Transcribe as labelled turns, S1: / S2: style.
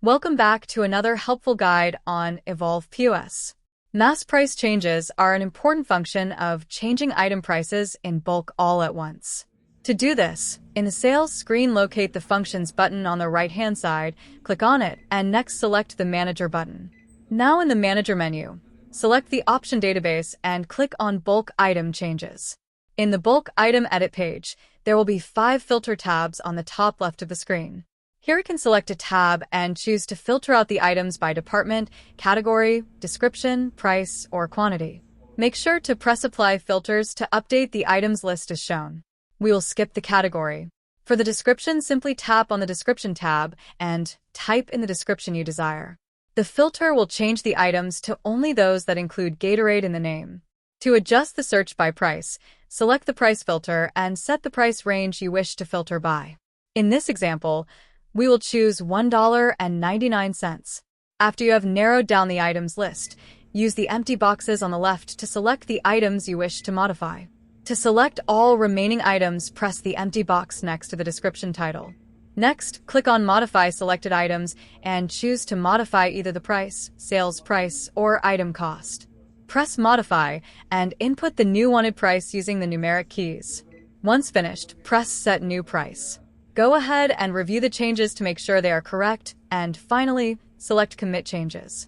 S1: Welcome back to another helpful guide on Evolve POS. Mass price changes are an important function of changing item prices in bulk all at once. To do this, in the Sales screen, locate the Functions button on the right-hand side, click on it, and next select the Manager button. Now in the Manager menu, select the option Database and click on Bulk Item Changes. In the Bulk Item Edit page, there will be 5 filter tabs on the top left of the screen. Here you can select a tab and choose to filter out the items by department, category, description, price, or quantity. Make sure to press Apply Filters to update the items list as shown. We will skip the category. For the description, simply tap on the Description tab and type in the description you desire. The filter will change the items to only those that include Gatorade in the name. To adjust the search by price, select the price filter and set the price range you wish to filter by. In this example, we will choose $1.99. After you have narrowed down the items list, use the empty boxes on the left to select the items you wish to modify. To select all remaining items, press the empty box next to the description title. Next, click on Modify selected items and choose to modify either the price, sales price, or item cost. Press Modify and input the new wanted price using the numeric keys. Once finished, press Set New Price. Go ahead and review the changes to make sure they are correct, and finally, select Commit Changes.